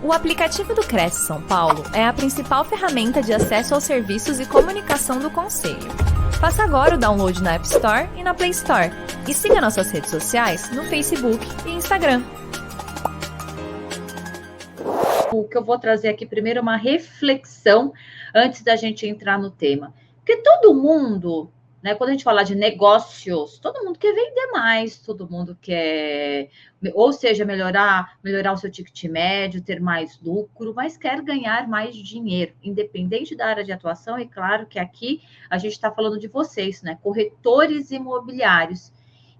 O aplicativo do Cresce São Paulo é a principal ferramenta de acesso aos serviços e comunicação do Conselho. Faça agora o download na App Store e na Play Store. E siga nossas redes sociais no Facebook e Instagram. O que eu vou trazer aqui primeiro é uma reflexão antes da gente entrar no tema. Porque todo mundo, né, quando a gente fala de negócios, todo mundo quer vender mais, todo mundo quer, ou seja, melhorar o seu ticket médio, ter mais lucro, mas quer ganhar mais dinheiro, independente da área de atuação. E claro que aqui a gente está falando de vocês, né, corretores imobiliários.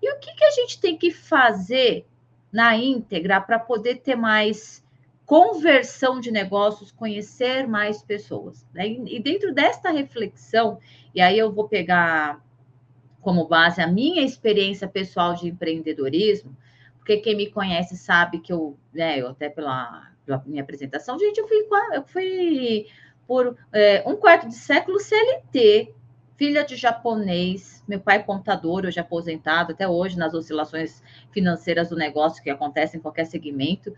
E o que a gente tem que fazer na íntegra para poder ter mais conversão de negócios, conhecer mais pessoas, né? E dentro desta reflexão, e aí eu vou pegar como base a minha experiência pessoal de empreendedorismo, porque quem me conhece sabe que eu até pela minha apresentação, gente, eu fui por um quarto de século CLT, filha de japonês, meu pai contador, hoje aposentado, até hoje nas oscilações financeiras do negócio que acontecem em qualquer segmento,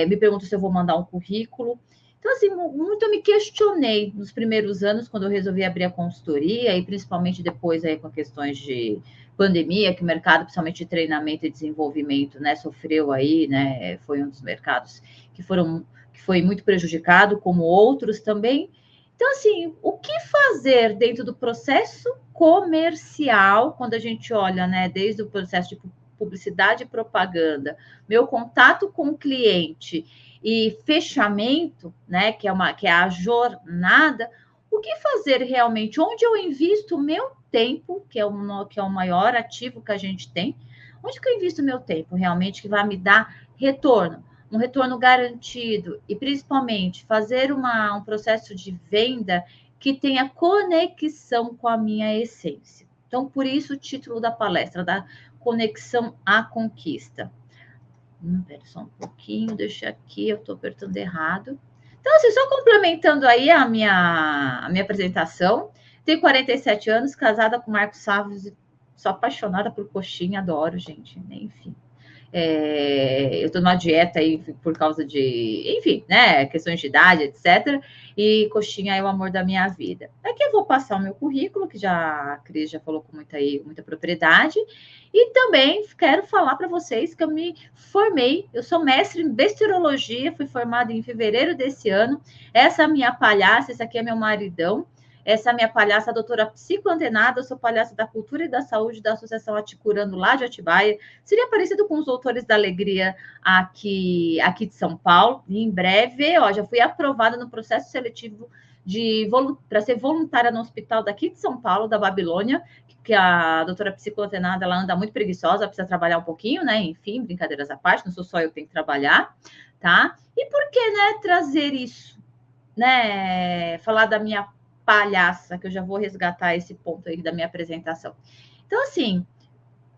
me pergunto se eu vou mandar um currículo. Então, assim, muito eu me questionei nos primeiros anos, quando eu resolvi abrir a consultoria, e principalmente depois aí com questões de pandemia, que o mercado, principalmente de treinamento e desenvolvimento, né, sofreu aí, né, foi um dos mercados que foi muito prejudicado, como outros também. Então, assim, o que fazer dentro do processo comercial, quando a gente olha, né, desde o processo de publicidade e propaganda, meu contato com o cliente e fechamento, né, que é a jornada, o que fazer realmente? Onde eu invisto o meu tempo, que é o maior ativo que a gente tem, onde que eu invisto o meu tempo realmente que vai me dar retorno? Um retorno garantido e, principalmente, fazer um processo de venda que tenha conexão com a minha essência. Então, por isso o título da palestra, da conexão à conquista. Espera só um pouquinho, deixa aqui, eu estou apertando errado. Então, assim, só complementando aí a minha apresentação, tenho 47 anos, casada com Marcos Salles, sou apaixonada por coxinha, adoro, gente, enfim. Eu estou numa dieta aí por causa de, enfim, né, questões de idade, etc. E coxinha é o amor da minha vida. Aqui eu vou passar o meu currículo, que a Cris já falou com muita propriedade. E também quero falar para vocês que eu me formei, eu sou mestre em besteurologia, fui formada em fevereiro desse ano. Essa é a minha palhaça, esse aqui é meu maridão. Essa é a minha palhaça, a doutora psicoantenada, eu sou palhaça da cultura e da saúde da Associação Aticurando lá de Atibaia. Seria parecido com os doutores da alegria aqui de São Paulo. E em breve, já fui aprovada no processo seletivo para ser voluntária no hospital daqui de São Paulo, da Babilônia, que a doutora psicoantenada, ela anda muito preguiçosa, precisa trabalhar um pouquinho, né? Enfim, brincadeiras à parte, não sou só eu que tenho que trabalhar, tá? E por que, né, trazer isso? Né? Falar da minha palhaça, que eu já vou resgatar esse ponto aí da minha apresentação. Então, assim,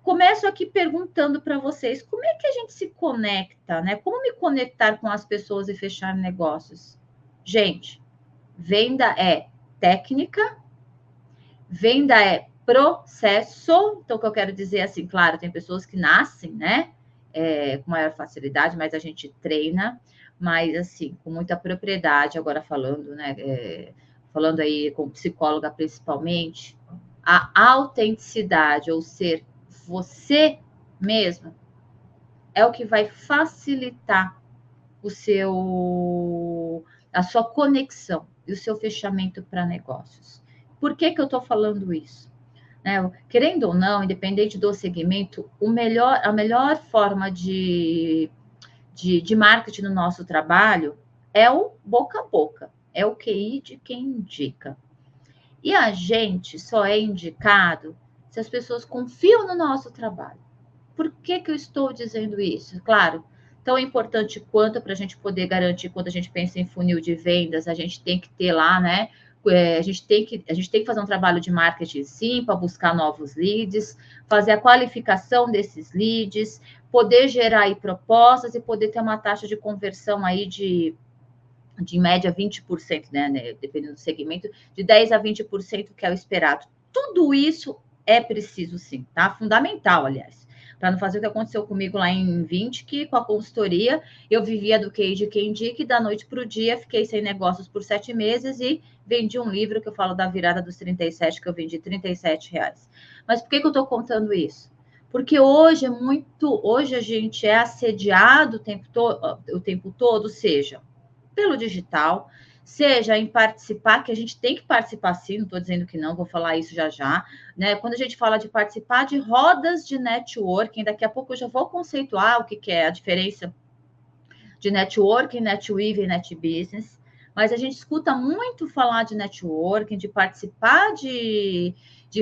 começo aqui perguntando para vocês, como é que a gente se conecta, né? Como me conectar com as pessoas e fechar negócios? Gente, venda é técnica, venda é processo. Então, o que eu quero dizer, assim, claro, tem pessoas que nascem, né, com maior facilidade, mas a gente treina, mas, assim, com muita propriedade, agora falando, né, falando aí com psicóloga principalmente, a autenticidade, ou ser você mesmo, é o que vai facilitar a sua conexão e o seu fechamento para negócios. Por que eu estou falando isso? Querendo ou não, independente do segmento, a melhor forma de marketing no nosso trabalho é o boca a boca, é o QI de quem indica. E a gente só é indicado se as pessoas confiam no nosso trabalho. Por que eu estou dizendo isso? Claro, tão importante quanto para a gente poder garantir, quando a gente pensa em funil de vendas, a gente tem que ter lá, né? A gente tem que fazer um trabalho de marketing, sim, para buscar novos leads, fazer a qualificação desses leads, poder gerar aí propostas e poder ter uma taxa de conversão aí de média 20%, né? Dependendo do segmento, de 10% a 20%, que é o esperado. Tudo isso é preciso, sim, tá? Fundamental, aliás, para não fazer o que aconteceu comigo lá em 20, que com a consultoria eu vivia do que de quem indica, e da noite para o dia fiquei sem negócios por 7 meses e vendi um livro que eu falo da virada dos 37, que eu vendi R$ 37. Mas por que eu estou contando isso? Porque hoje hoje a gente é assediado o tempo todo, seja pelo digital, seja em participar, que a gente tem que participar sim, não estou dizendo que não, vou falar isso já já, né? Quando a gente fala de participar de rodas de networking, daqui a pouco eu já vou conceituar o que é a diferença de networking, netweaving e netbusiness, mas a gente escuta muito falar de networking, de participar de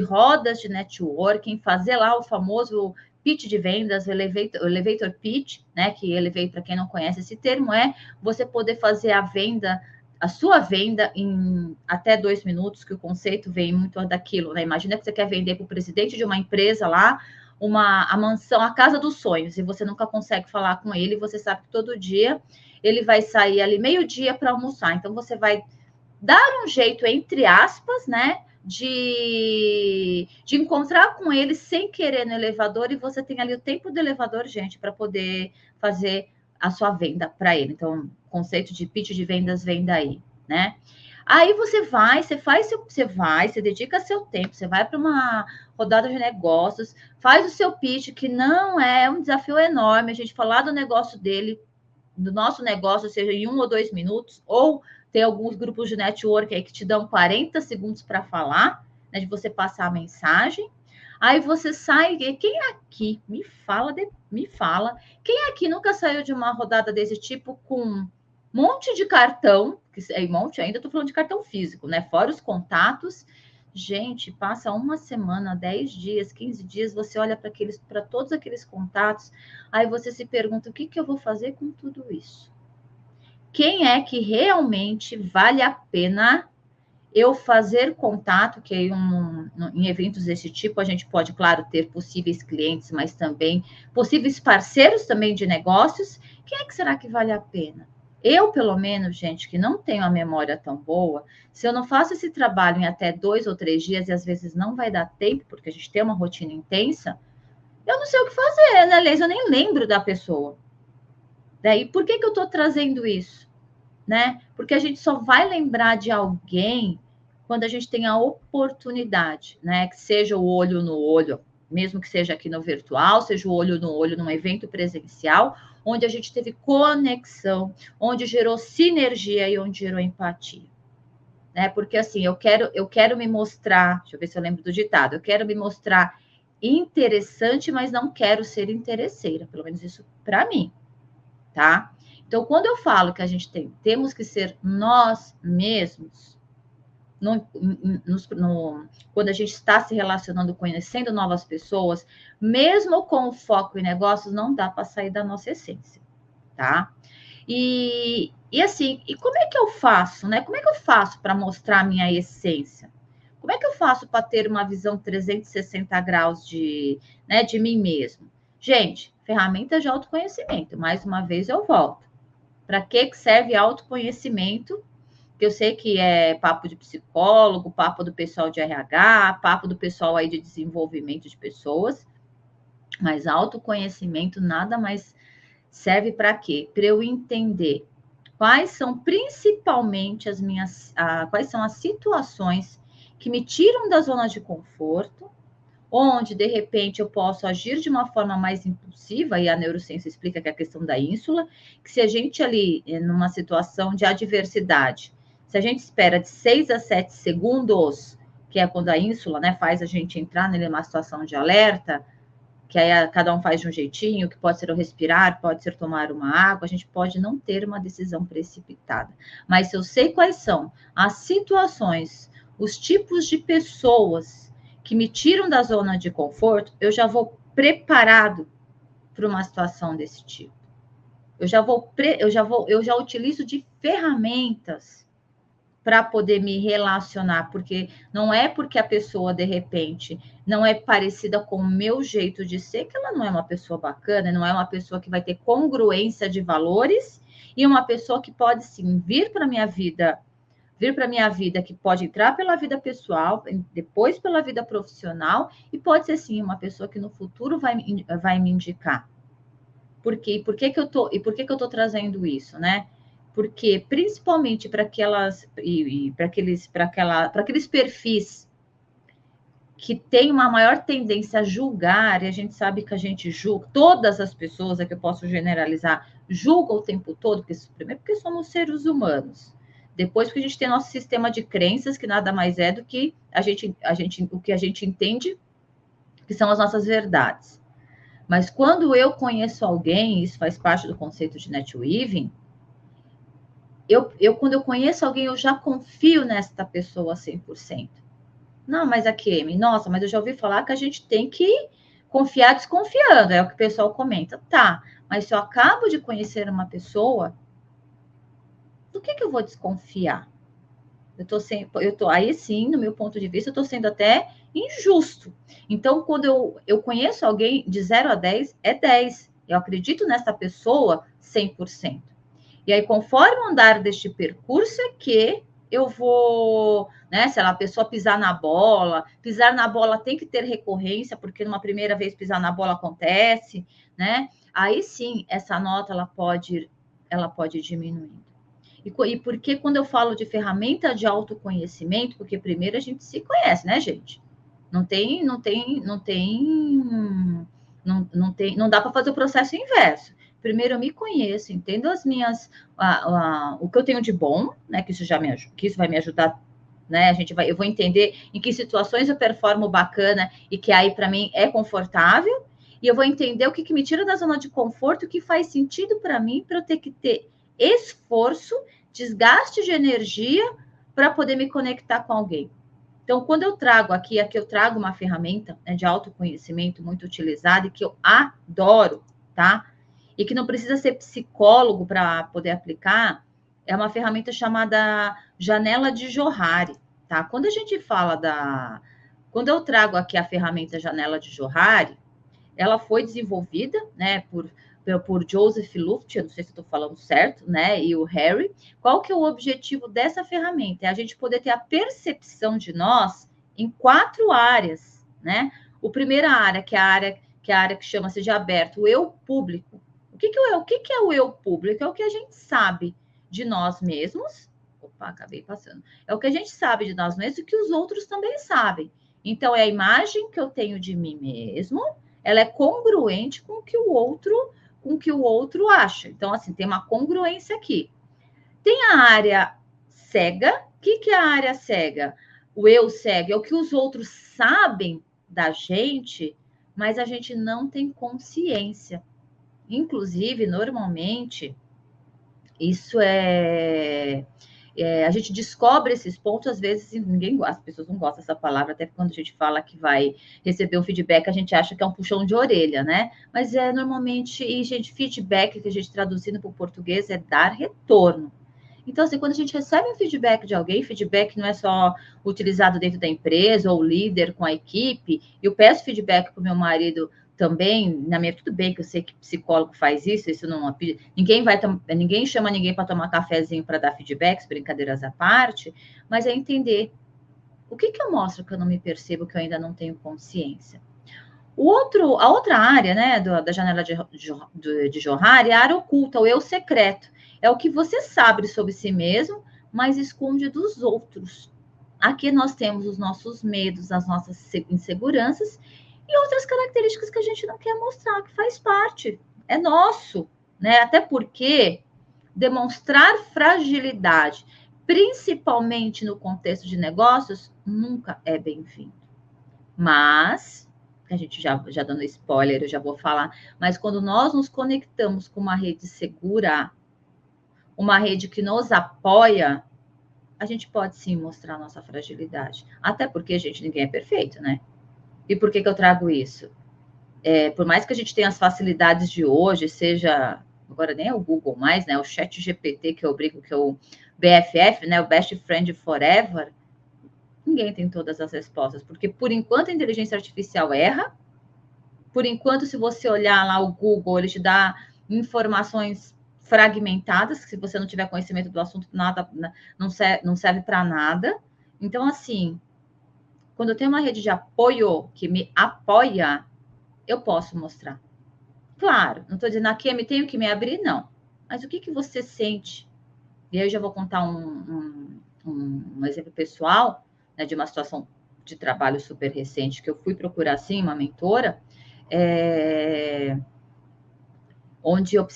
rodas de networking, fazer lá o famoso pitch de vendas, o elevator pitch, né? Que elevator, para quem não conhece esse termo, é você poder fazer a sua venda em até 2 minutos, que o conceito vem muito daquilo, né? Imagina que você quer vender para o presidente de uma empresa lá, a mansão, a casa dos sonhos, e você nunca consegue falar com ele, você sabe que todo dia ele vai sair ali meio-dia para almoçar. Então, você vai dar um jeito, entre aspas, né? De encontrar com ele sem querer no elevador, e você tem ali o tempo do elevador, gente, para poder fazer a sua venda para ele. Então, o conceito de pitch de vendas vem daí, né? Aí você dedica seu tempo, você vai para uma rodada de negócios, faz o seu pitch, que não é um desafio enorme, a gente falar do negócio dele, do nosso negócio, seja em 1 ou 2 minutos, ou tem alguns grupos de network aí que te dão 40 segundos para falar, né, de você passar a mensagem. Aí você sai, quem aqui, me fala, quem aqui nunca saiu de uma rodada desse tipo com um monte de cartão, que é monte ainda, estou falando de cartão físico, né? Fora os contatos. Gente, passa uma semana, 10 dias, 15 dias, você olha para todos aqueles contatos, aí você se pergunta, o que eu vou fazer com tudo isso? Quem é que realmente vale a pena eu fazer contato, que em eventos desse tipo a gente pode, claro, ter possíveis clientes, mas também possíveis parceiros também de negócios. Quem é que será que vale a pena? Eu, pelo menos, gente, que não tenho a memória tão boa, se eu não faço esse trabalho em até 2 ou 3 dias, e às vezes não vai dar tempo, porque a gente tem uma rotina intensa, eu não sei o que fazer, né, Leis? Eu nem lembro da pessoa. Daí, por que eu estou trazendo isso? Né? Porque a gente só vai lembrar de alguém quando a gente tem a oportunidade, né? Que seja o olho no olho, mesmo que seja aqui no virtual, seja o olho no olho num evento presencial, onde a gente teve conexão, onde gerou sinergia e onde gerou empatia. Né? Porque assim, eu quero me mostrar, deixa eu ver se eu lembro do ditado, eu quero me mostrar interessante, mas não quero ser interesseira, pelo menos isso para mim, tá? Então, quando eu falo que a gente temos que ser nós mesmos, quando a gente está se relacionando, conhecendo novas pessoas, mesmo com o foco em negócios, não dá para sair da nossa essência, tá? E assim, e como é que eu faço, né? Como é que eu faço para mostrar a minha essência? Como é que eu faço para ter uma visão 360 graus de mim mesmo? Gente, ferramentas de autoconhecimento. Mais uma vez eu volto. Para que serve autoconhecimento? Que eu sei que é papo de psicólogo, papo do pessoal de RH, papo do pessoal aí de desenvolvimento de pessoas, mas autoconhecimento nada mais serve para quê? Para eu entender quais são principalmente quais são as situações que me tiram da zona de conforto, onde, de repente, eu posso agir de uma forma mais impulsiva, e a neurociência explica que é a questão da ínsula, que se a gente ali, numa situação de adversidade, se a gente espera de 6 a 7 segundos, que é quando a ínsula, né, faz a gente entrar numa situação de alerta, que aí cada um faz de um jeitinho, que pode ser o respirar, pode ser tomar uma água, a gente pode não ter uma decisão precipitada. Mas se eu sei quais são as situações, os tipos de pessoas que me tiram da zona de conforto, eu já vou preparado para uma situação desse tipo. Eu já utilizo de ferramentas para poder me relacionar, porque não é porque a pessoa, de repente, não é parecida com o meu jeito de ser, que ela não é uma pessoa bacana, não é uma pessoa que vai ter congruência de valores, e uma pessoa que pode, sim, vir para a minha vida vir para a minha vida, que pode entrar pela vida pessoal, depois pela vida profissional, e pode ser, sim, uma pessoa que no futuro vai me indicar. Por quê? Por que eu tô trazendo isso, né? Porque, principalmente para aquelas, para aqueles perfis que tem uma maior tendência a julgar, e a gente sabe que a gente julga, todas as pessoas, é que eu posso generalizar, julgam o tempo todo, primeiro porque somos seres humanos, depois porque a gente tem nosso sistema de crenças, que nada mais é do que o que a gente entende que são as nossas verdades. Mas quando eu conheço alguém, isso faz parte do conceito de netweaving, quando eu conheço alguém, eu já confio nesta pessoa 100%. Não, mas a Kemi, nossa, mas eu já ouvi falar que a gente tem que confiar desconfiando, é o que o pessoal comenta. Tá, mas se eu acabo de conhecer uma pessoa, do que eu vou desconfiar? Aí sim, no meu ponto de vista, eu estou sendo até injusto. Então, quando eu conheço alguém de 0 a 10, é 10. Eu acredito nessa pessoa 100%. E aí, conforme o andar deste percurso, é que eu vou, né? Se a pessoa pisar na bola tem que ter recorrência, porque numa primeira vez pisar na bola acontece, né? Aí sim, essa nota ela pode ir diminuindo. E porque quando eu falo de ferramenta de autoconhecimento, porque primeiro a gente se conhece, né, gente? Não dá para fazer o processo inverso. Primeiro eu me conheço, entendo as minhas, o que eu tenho de bom, né? Que isso vai me ajudar, né? Eu vou entender em que situações eu performo bacana e que aí para mim é confortável, e eu vou entender o que me tira da zona de conforto, o que faz sentido para mim, para eu ter que ter esforço, desgaste de energia para poder me conectar com alguém. Então, quando eu trago aqui eu trago uma ferramenta, né, de autoconhecimento muito utilizada e que eu adoro, tá? E que não precisa ser psicólogo para poder aplicar, é uma ferramenta chamada Janela de Johari, tá? Quando eu trago aqui a ferramenta Janela de Johari, ela foi desenvolvida, né, por Joseph Luft, eu não sei se estou falando certo, né, e o Harry. Qual que é o objetivo dessa ferramenta? É a gente poder ter a percepção de nós em 4 áreas, né? O primeira área, que é a área que chama-se de aberto, o eu público. O que é o eu público? É o que a gente sabe de nós mesmos. Opa, acabei passando. É o que a gente sabe de nós mesmos e que os outros também sabem. Então, é a imagem que eu tenho de mim mesmo, ela é congruente com o que o outro acha. Então, assim, tem uma congruência aqui. Tem a área cega. O que é a área cega? O eu cego é o que os outros sabem da gente, mas a gente não tem consciência. Inclusive, normalmente, isso a gente descobre esses pontos, às vezes as pessoas não gostam dessa palavra, até quando a gente fala que vai receber um feedback, a gente acha que é um puxão de orelha, né? Mas normalmente, feedback que a gente traduzindo para o português é dar retorno. Então, assim, quando a gente recebe um feedback de alguém, feedback não é só utilizado dentro da empresa ou líder com a equipe, eu peço feedback para o meu marido também, tudo bem que eu sei que psicólogo faz isso não ninguém chama ninguém para tomar cafezinho para dar feedbacks, brincadeiras à parte, mas é entender o que eu mostro que eu não me percebo, que eu ainda não tenho consciência. A outra área, né, da janela de Johari é a área oculta, o eu secreto. É o que você sabe sobre si mesmo, mas esconde dos outros. Aqui nós temos os nossos medos, as nossas inseguranças e outras características que a gente não quer mostrar, que faz parte, é nosso, né? Até porque demonstrar fragilidade, principalmente no contexto de negócios, nunca é bem-vindo. Mas, a gente já dando spoiler, eu já vou falar, mas quando nós nos conectamos com uma rede segura, uma rede que nos apoia, a gente pode sim mostrar a nossa fragilidade. Até porque, gente, ninguém é perfeito, né? E por que eu trago isso? Por mais que a gente tenha as facilidades de hoje, seja, agora nem é o Google mais, né? O ChatGPT, que eu brinco, que é o BFF, né? O Best Friend Forever, ninguém tem todas as respostas, porque por enquanto a inteligência artificial erra, por enquanto, se você olhar lá o Google, ele te dá informações fragmentadas, que se você não tiver conhecimento do assunto, nada não serve para nada. Então, assim, quando eu tenho uma rede de apoio que me apoia, eu posso mostrar. Claro, não estou dizendo aqui eu tenho que me abrir, não. Mas o que você sente? E aí eu já vou contar um exemplo pessoal, né, de uma situação de trabalho super recente, que eu fui procurar, sim, uma mentora, onde eu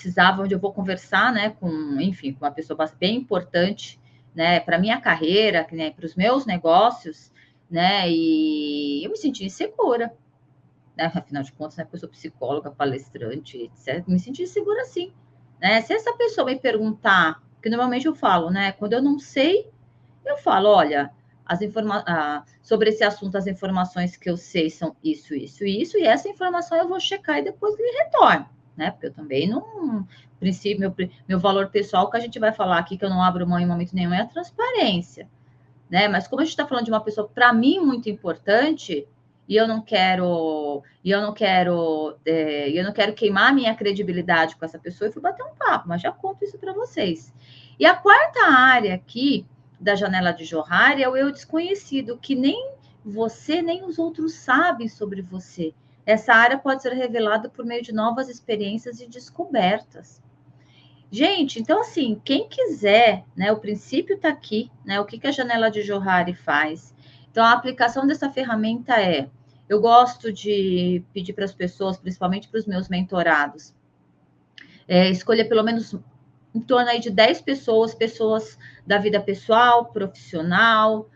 vou conversar, né, com uma pessoa bem importante, né, para minha carreira, né, para os meus negócios, né, e eu me senti insegura, né, afinal de contas, né, porque eu sou psicóloga, palestrante, etc, me senti insegura sim, né, se essa pessoa me perguntar, que normalmente eu falo, né, quando eu não sei, eu falo, olha, sobre esse assunto, as informações que eu sei são isso, isso, isso, e essa informação eu vou checar e depois lhe retorno, né? Porque eu também não. Princípio, meu valor pessoal que a gente vai falar aqui, que eu não abro mão em momento nenhum, é a transparência, né? Mas como a gente está falando de uma pessoa, para mim, muito importante, e eu não quero queimar a minha credibilidade com essa pessoa, eu fui bater um papo, mas já conto isso para vocês. E a quarta área aqui da janela de Johari é o eu desconhecido, que nem você nem os outros sabem sobre você. Essa área pode ser revelada por meio de novas experiências e descobertas. Gente, então assim, quem quiser, né, o princípio está aqui, né, o que a janela de Johari faz. Então, a aplicação dessa ferramenta eu gosto de pedir para as pessoas, principalmente para os meus mentorados, escolher pelo menos em torno aí de 10 pessoas da vida pessoal, profissional,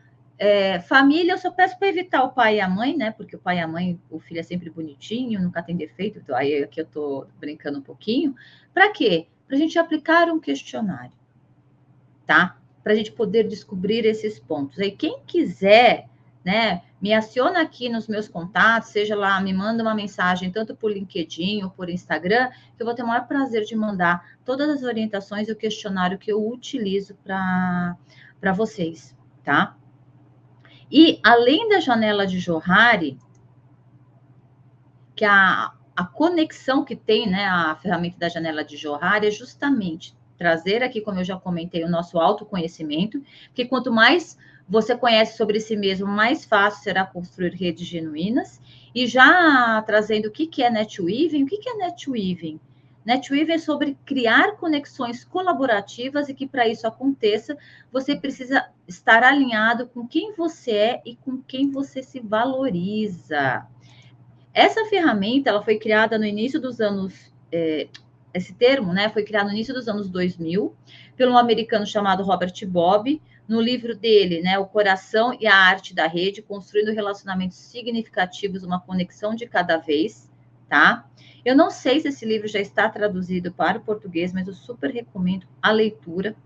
família. Eu só peço para evitar o pai e a mãe, né? Porque o pai e a mãe, o filho é sempre bonitinho, nunca tem defeito. Então, aí aqui eu estou brincando um pouquinho. Para quê? Para a gente aplicar um questionário, tá? Para a gente poder descobrir esses pontos. Aí, quem quiser, né, me aciona aqui nos meus contatos, seja lá, me manda uma mensagem, tanto por LinkedIn ou por Instagram, que eu vou ter o maior prazer de mandar todas as orientações e o questionário que eu utilizo para vocês, tá? E, além da janela de Johari, que a conexão que tem, né, a ferramenta da janela de Johari é justamente trazer aqui, como eu já comentei, o nosso autoconhecimento, porque quanto mais você conhece sobre si mesmo, mais fácil será construir redes genuínas. E já trazendo o que é netweaving, o que é netweaving? Netweaving é sobre criar conexões colaborativas e que para isso aconteça, você precisa estar alinhado com quem você é e com quem você se valoriza. Essa ferramenta, ela foi criada no início dos anos... esse termo, né, foi criado no início dos anos 2000, pelo um americano chamado Robert Bob, no livro dele, né, O Coração e a Arte da Rede, construindo relacionamentos significativos, uma conexão de cada vez, tá? Eu não sei se esse livro já está traduzido para o português, mas eu super recomendo a leitura,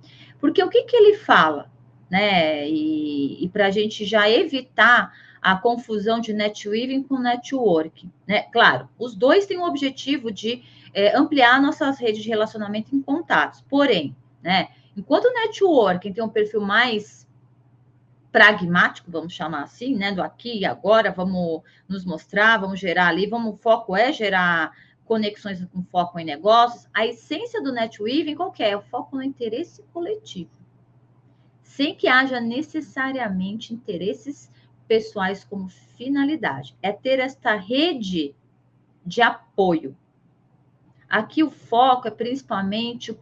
porque o que ele fala, né, e para a gente já evitar a confusão de netweaving com networking, né? Claro, os dois têm o objetivo de ampliar nossas redes de relacionamento em contatos. Porém, né, enquanto o networking tem um perfil mais pragmático, vamos chamar assim, né, do aqui e agora, vamos nos mostrar, vamos gerar ali, o foco é gerar conexões com foco em negócios. A essência do netweaving, qual que é? O foco no interesse coletivo, sem que haja necessariamente interesses pessoais como finalidade. É ter esta rede de apoio. Aqui o foco é principalmente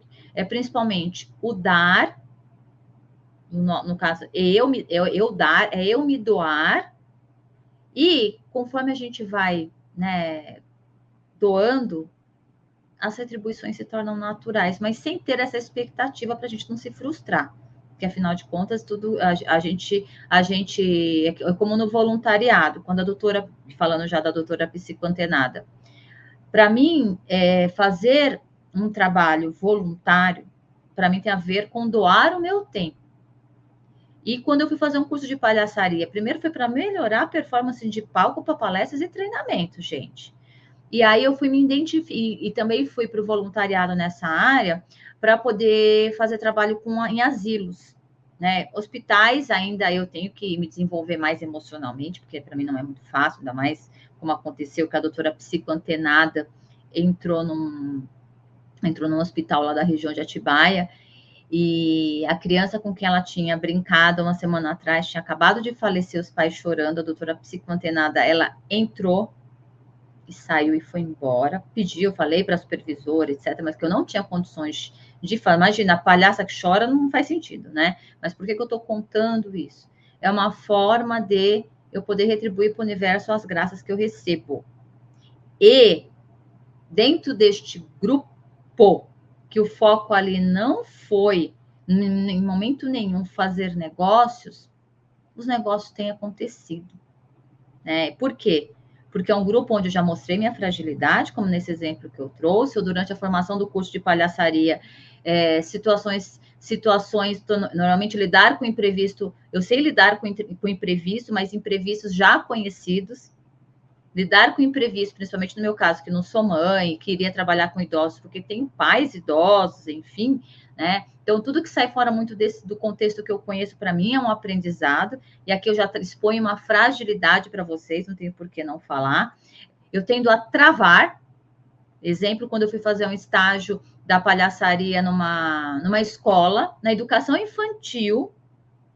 o dar, no caso, eu me doar, e conforme a gente vai, né, doando, as retribuições se tornam naturais, mas sem ter essa expectativa para a gente não se frustrar. Porque, afinal de contas, tudo a gente é como no voluntariado, quando a doutora, falando já da doutora psicoantenada, para mim, fazer um trabalho voluntário, para mim tem a ver com doar o meu tempo. E quando eu fui fazer um curso de palhaçaria, primeiro foi para melhorar a performance de palco para palestras e treinamento, gente. E aí eu fui me identificar, e também fui para o voluntariado nessa área, para poder fazer trabalho em asilos, né? Hospitais ainda eu tenho que me desenvolver mais emocionalmente, porque para mim não é muito fácil, ainda mais como aconteceu que a doutora psicoantenada entrou entrou num hospital lá da região de Atibaia, e a criança com quem ela tinha brincado uma semana atrás tinha acabado de falecer, os pais chorando, a doutora psicoantenada, ela entrou e saiu e foi embora, pediu, falei para a supervisora, etc., mas que eu não tinha condições de falar. Imagina, a palhaça que chora não faz sentido, né? Mas por que eu estou contando isso? É uma forma de eu poder retribuir para o universo as graças que eu recebo. E dentro deste grupo, que o foco ali não foi, em momento nenhum, fazer negócios, os negócios têm acontecido. Né? Por quê? Porque é um grupo onde eu já mostrei minha fragilidade, como nesse exemplo que eu trouxe, ou durante a formação do curso de palhaçaria, situações, normalmente lidar com imprevisto, eu sei lidar com imprevisto, mas imprevistos já conhecidos, lidar com imprevisto, principalmente no meu caso, que não sou mãe, queria trabalhar com idosos, porque tenho pais idosos, enfim, né? Então, tudo que sai fora muito do contexto que eu conheço, para mim, é um aprendizado. E aqui eu já exponho uma fragilidade para vocês, não tenho por que não falar. Eu tendo a travar. Exemplo, quando eu fui fazer um estágio da palhaçaria numa escola, na educação infantil,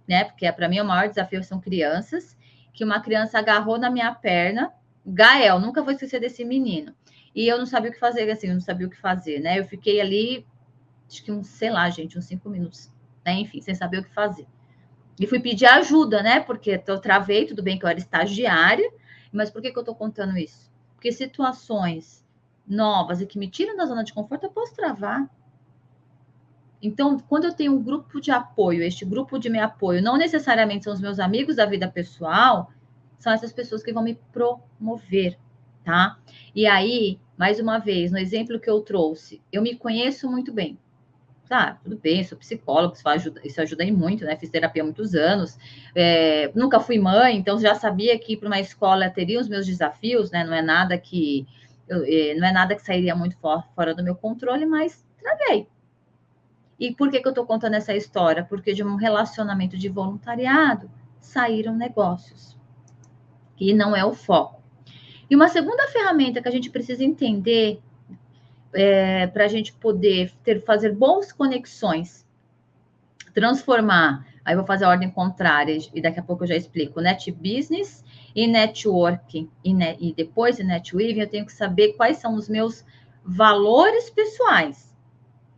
né? Porque para mim o maior desafio são crianças, que uma criança agarrou na minha perna, Gael, nunca vou esquecer desse menino. E eu não sabia o que fazer, assim, eu não sabia o que fazer, né? Eu fiquei ali, acho que uns 5 minutos, né? Enfim, sem saber o que fazer. E fui pedir ajuda, né? Porque eu travei, tudo bem que eu era estagiária, mas por que eu tô contando isso? Porque situações novas e que me tiram da zona de conforto, eu posso travar. Então, quando eu tenho um grupo de apoio, este grupo de me apoio, não necessariamente são os meus amigos da vida pessoal, são essas pessoas que vão me promover, tá? E aí, mais uma vez, no exemplo que eu trouxe, eu me conheço muito bem. Tá, tudo bem, sou psicóloga, isso ajuda em muito, né? Fiz terapia há muitos anos, nunca fui mãe, então já sabia que ir para uma escola teria os meus desafios, né? Não é nada que sairia muito fora do meu controle, mas traguei. E por que eu estou contando essa história? Porque de um relacionamento de voluntariado saíram negócios, que não é o foco. E uma segunda ferramenta que a gente precisa entender para a gente poder fazer boas conexões, transformar, aí eu vou fazer a ordem contrária, e daqui a pouco eu já explico, net business e networking, e depois de netweaving, eu tenho que saber quais são os meus valores pessoais.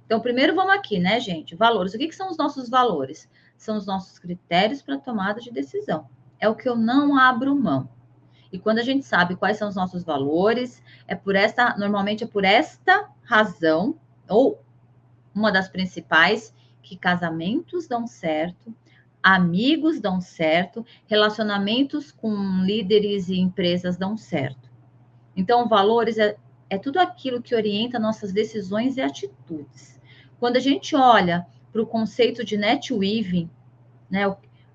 Então, primeiro vamos aqui, né, gente? Valores. O que são os nossos valores? São os nossos critérios para tomada de decisão. É o que eu não abro mão. E quando a gente sabe quais são os nossos valores, normalmente é por esta razão, ou uma das principais, que casamentos dão certo, amigos dão certo, relacionamentos com líderes e empresas dão certo. Então, valores é tudo aquilo que orienta nossas decisões e atitudes. Quando a gente olha para o conceito de netweaving, né,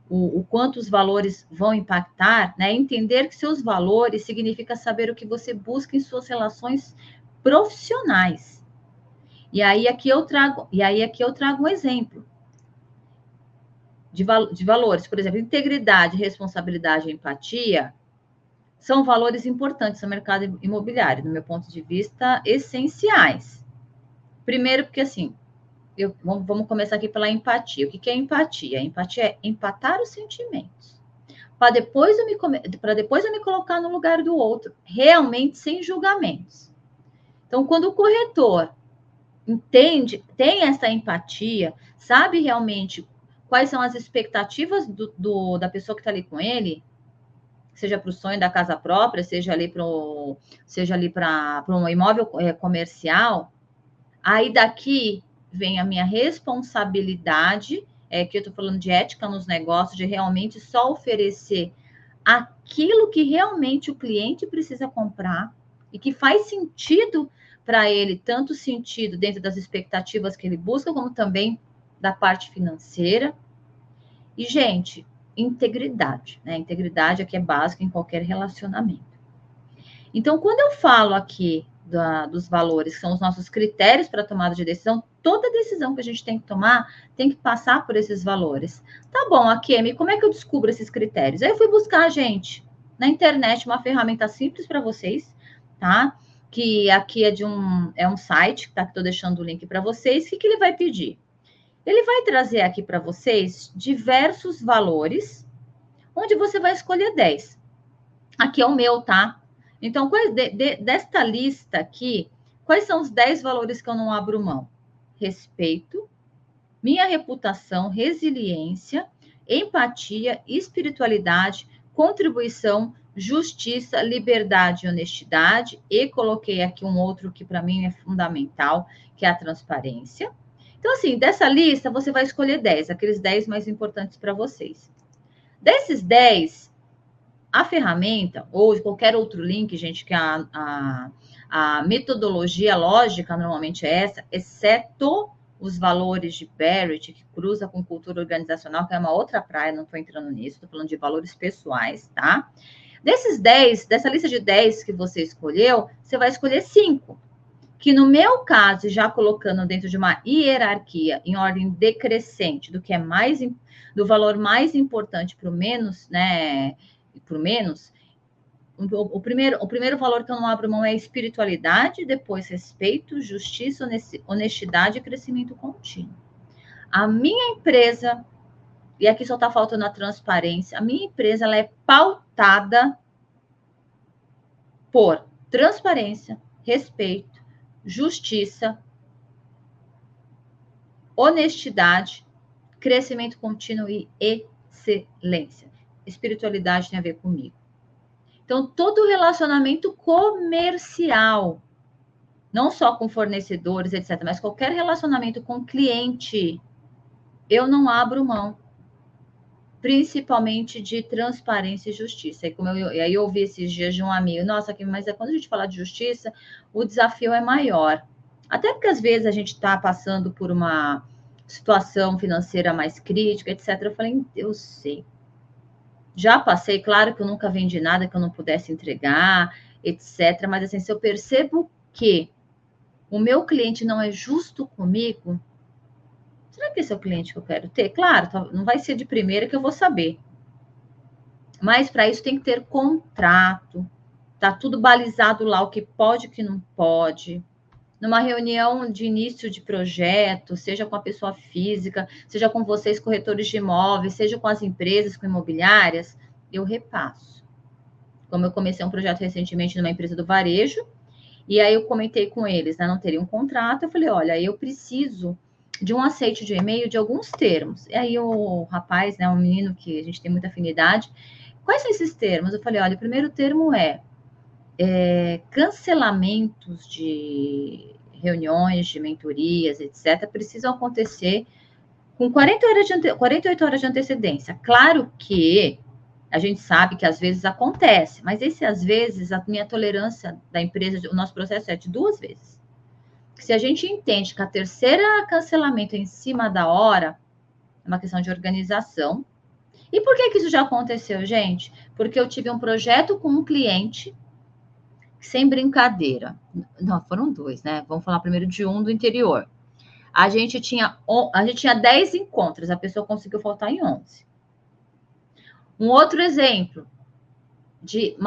o quanto os valores vão impactar, né, entender que seus valores significa saber o que você busca em suas relações profissionais. E aí aqui eu trago um exemplo de valores, por exemplo, integridade, responsabilidade e empatia são valores importantes no mercado imobiliário, do meu ponto de vista, essenciais. Primeiro, porque assim, vamos começar aqui pela empatia. O que é empatia? A empatia é empatar os sentimentos. Para depois eu me colocar no lugar do outro, realmente sem julgamentos. Então, quando o corretor tem essa empatia, sabe realmente quais são as expectativas da pessoa que está ali com ele, seja para o sonho da casa própria, seja ali para um imóvel comercial, aí daqui vem a minha responsabilidade, que eu estou falando de ética nos negócios, de realmente só oferecer aquilo que realmente o cliente precisa comprar e que faz sentido para ele, tanto sentido dentro das expectativas que ele busca, como também da parte financeira. E, gente, integridade, né? Integridade aqui é básica em qualquer relacionamento. Então, quando eu falo aqui dos valores, que são os nossos critérios para tomada de decisão, toda decisão que a gente tem que tomar tem que passar por esses valores. Tá bom, Akemi, como é que eu descubro esses critérios? Aí eu fui buscar, gente, na internet, uma ferramenta simples para vocês, tá? que aqui é um site, tá? Que estou deixando o link para vocês. O que ele vai pedir? Ele vai trazer aqui para vocês diversos valores, onde você vai escolher 10. Aqui é o meu, tá? Então, desta lista aqui, quais são os 10 valores que eu não abro mão? Respeito, minha reputação, resiliência, empatia, espiritualidade, contribuição, justiça, liberdade e honestidade. E coloquei aqui um outro que para mim é fundamental, que é a transparência. Então, assim, dessa lista, você vai escolher 10, aqueles 10 mais importantes para vocês. Desses 10, a ferramenta, ou qualquer outro link, gente, que a metodologia lógica normalmente é essa, exceto os valores de Barrett, que cruza com cultura organizacional, que é uma outra praia, não estou entrando nisso, estou falando de valores pessoais, tá? Desses 10, dessa lista de 10 que você escolheu, você vai escolher 5. Que no meu caso, já colocando dentro de uma hierarquia em ordem decrescente, do que é mais, do valor mais importante para o menos, né? Para o menos, o primeiro valor que eu não abro mão é a espiritualidade, depois respeito, justiça, honestidade e crescimento contínuo. A minha empresa, e aqui só está faltando a transparência, a minha empresa ela é pautada por transparência, respeito, justiça, honestidade, crescimento contínuo e excelência. Espiritualidade tem a ver comigo. Então, todo relacionamento comercial, não só com fornecedores, etc., mas qualquer relacionamento com cliente, eu não abro mão, principalmente de transparência e justiça. E aí eu ouvi esses dias de um amigo, nossa, mas quando a gente fala de justiça, o desafio é maior. Até porque às vezes a gente está passando por uma situação financeira mais crítica, etc. Eu falei, eu sei. Já passei, claro que eu nunca vendi nada que eu não pudesse entregar, etc. Mas assim, se eu percebo que o meu cliente não é justo comigo, será que esse é o cliente que eu quero ter? Claro, não vai ser de primeira que eu vou saber. Mas para isso tem que ter contrato. Tá tudo balizado lá, o que pode e o que não pode. Numa reunião de início de projeto, seja com a pessoa física, seja com vocês, corretores de imóveis, seja com as empresas, com imobiliárias, eu repasso. Como eu comecei um projeto recentemente numa empresa do varejo, e aí eu comentei com eles, né, não teria um contrato, eu falei, olha, eu preciso de um aceite de e-mail de alguns termos. E aí o rapaz, né, um menino que a gente tem muita afinidade, quais são esses termos? Eu falei, olha, o primeiro termo é cancelamentos de reuniões, de mentorias, etc., precisam acontecer com 48 horas de antecedência. Claro que a gente sabe que às vezes acontece, mas esse às vezes, a minha tolerância da empresa, o nosso processo é de 2 vezes. Se a gente entende que a terceira cancelamento é em cima da hora, é uma questão de organização. E por que isso já aconteceu, gente? Porque eu tive um projeto com um cliente, sem brincadeira. Não, foram 2, né? Vamos falar primeiro de um do interior. A gente tinha 10 encontros, a pessoa conseguiu faltar em 11. Um outro exemplo de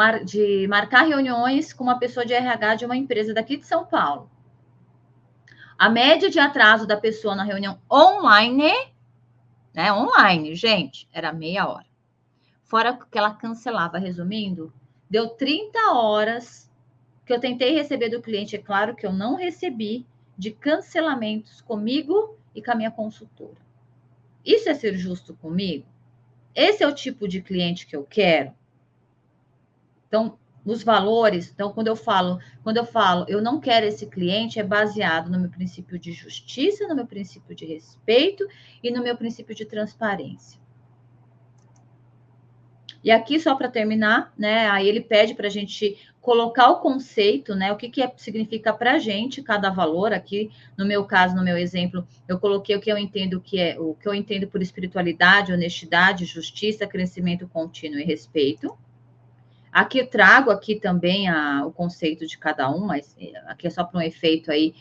marcar reuniões com uma pessoa de RH de uma empresa daqui de São Paulo. A média de atraso da pessoa na reunião online, né? Online, gente, era meia hora. Fora que ela cancelava, resumindo, deu 30 horas que eu tentei receber do cliente, é claro que eu não recebi, de cancelamentos comigo e com a minha consultora. Isso é ser justo comigo? Esse é o tipo de cliente que eu quero? Então, os valores, então, quando eu falo, eu não quero esse cliente, é baseado no meu princípio de justiça, no meu princípio de respeito e no meu princípio de transparência. E aqui, só para terminar, né? Aí ele pede para a gente colocar o conceito, né? O que significa para a gente cada valor. Aqui, no meu caso, no meu exemplo, eu coloquei o que eu entendo por espiritualidade, honestidade, justiça, crescimento contínuo e respeito. Aqui eu trago aqui também o conceito de cada um, mas aqui é só para um efeito aí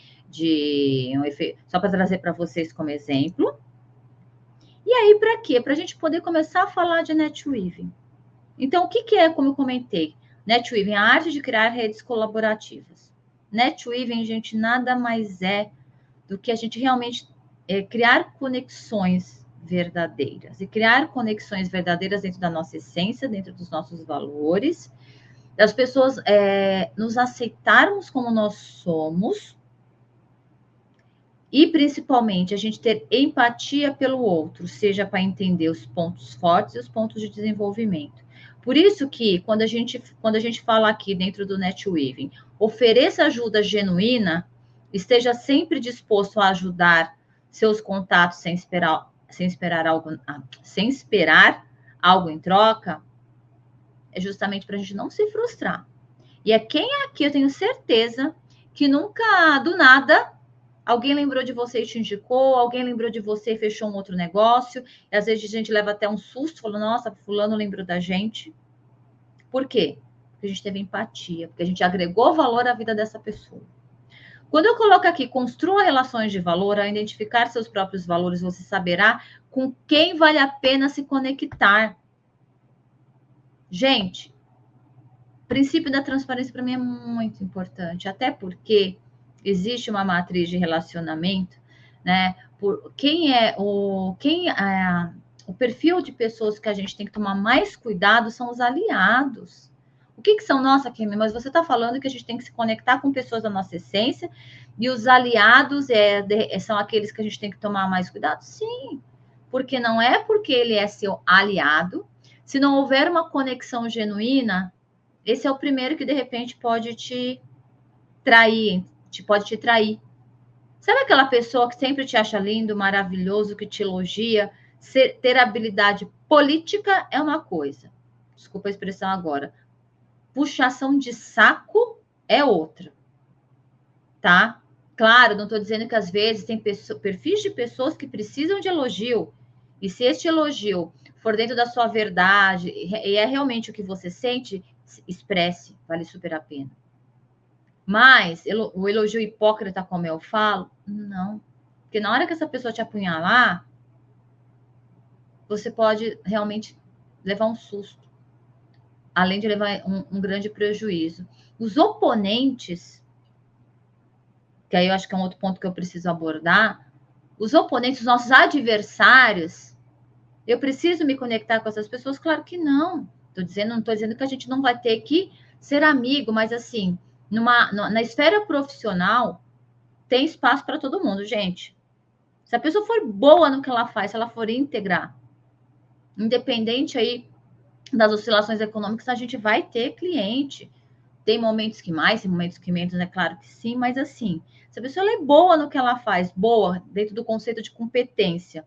só para trazer para vocês como exemplo. E aí, para quê? Para a gente poder começar a falar de netweaving. Então, o que é, como eu comentei? Netweaving, a arte de criar redes colaborativas. Netweaving, gente, nada mais é do que a gente realmente criar conexões verdadeiras. E criar conexões verdadeiras dentro da nossa essência, dentro dos nossos valores, das pessoas nos aceitarmos como nós somos e, principalmente, a gente ter empatia pelo outro, seja para entender os pontos fortes e os pontos de desenvolvimento. Por isso que, quando a gente fala aqui dentro do Netweaving, ofereça ajuda genuína, esteja sempre disposto a ajudar seus contatos sem esperar algo em troca, é justamente para a gente não se frustrar. E quem é aqui, eu tenho certeza, que nunca, do nada, alguém lembrou de você e te indicou, alguém lembrou de você e fechou um outro negócio, e às vezes a gente leva até um susto, falando, nossa, fulano lembrou da gente. Por quê? Porque a gente teve empatia, porque a gente agregou valor à vida dessa pessoa. Quando eu coloco aqui, construa relações de valor, ao identificar seus próprios valores, você saberá com quem vale a pena se conectar. Gente, o princípio da transparência para mim é muito importante, até porque existe uma matriz de relacionamento, né? O perfil de pessoas que a gente tem que tomar mais cuidado são os aliados. O que são? Nossa, Kim, mas você está falando que a gente tem que se conectar com pessoas da nossa essência e os aliados são aqueles que a gente tem que tomar mais cuidado? Sim, porque não é porque ele é seu aliado. Se não houver uma conexão genuína, esse é o primeiro que, de repente, pode te trair. Sabe aquela pessoa que sempre te acha lindo, maravilhoso, que te elogia? Ter habilidade política é uma coisa. Desculpa a expressão agora. Puxação de saco é outra. Tá? Claro, não estou dizendo que às vezes tem perfis de pessoas que precisam de elogio. E se este elogio for dentro da sua verdade e é realmente o que você sente, expresse, vale super a pena. Mas o elogio hipócrita, como eu falo, não. Porque na hora que essa pessoa te apunhalar, você pode realmente levar um susto. Além de levar um grande prejuízo. Os oponentes, que aí eu acho que é um outro ponto que eu preciso abordar, os oponentes, os nossos adversários, eu preciso me conectar com essas pessoas? Claro que não. Não estou dizendo que a gente não vai ter que ser amigo, mas assim, na esfera profissional, tem espaço para todo mundo, gente. Se a pessoa for boa no que ela faz, se ela for íntegra, independente aí das oscilações econômicas, a gente vai ter cliente. Tem momentos que mais, tem momentos que menos, é claro que sim, mas assim, se a pessoa é boa no que ela faz, boa dentro do conceito de competência,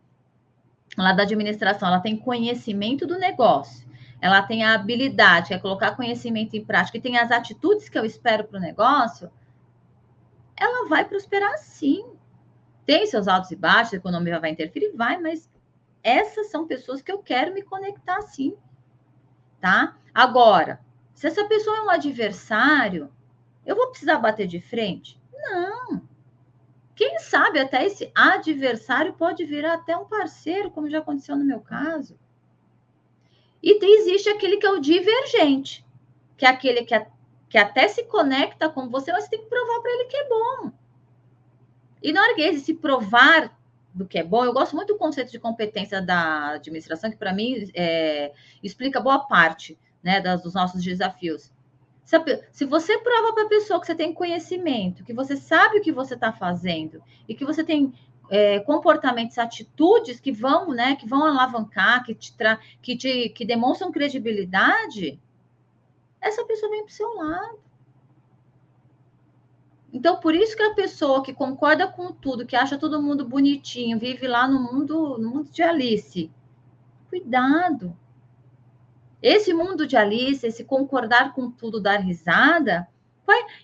lá da administração, ela tem conhecimento do negócio, ela tem a habilidade, é colocar conhecimento em prática e tem as atitudes que eu espero para o negócio, ela vai prosperar sim. Tem seus altos e baixos, a economia vai interferir, vai, mas essas são pessoas que eu quero me conectar sim. Tá? Agora, se essa pessoa é um adversário, eu vou precisar bater de frente? Não. Quem sabe até esse adversário pode virar até um parceiro, como já aconteceu no meu caso. E existe aquele que é o divergente, que é aquele que até se conecta com você, mas você tem que provar para ele que é bom. E na hora que ele se provar do que é bom, eu gosto muito do conceito de competência da administração, que para mim explica boa parte, né, dos nossos desafios. Se você prova para a pessoa que você tem conhecimento, que você sabe o que você está fazendo e que você tem comportamentos, atitudes que vão alavancar, que demonstram credibilidade, essa pessoa vem para o seu lado. Então, por isso que a pessoa que concorda com tudo, que acha todo mundo bonitinho, vive lá no mundo de Alice. Cuidado. Esse mundo de Alice, esse concordar com tudo, dar risada,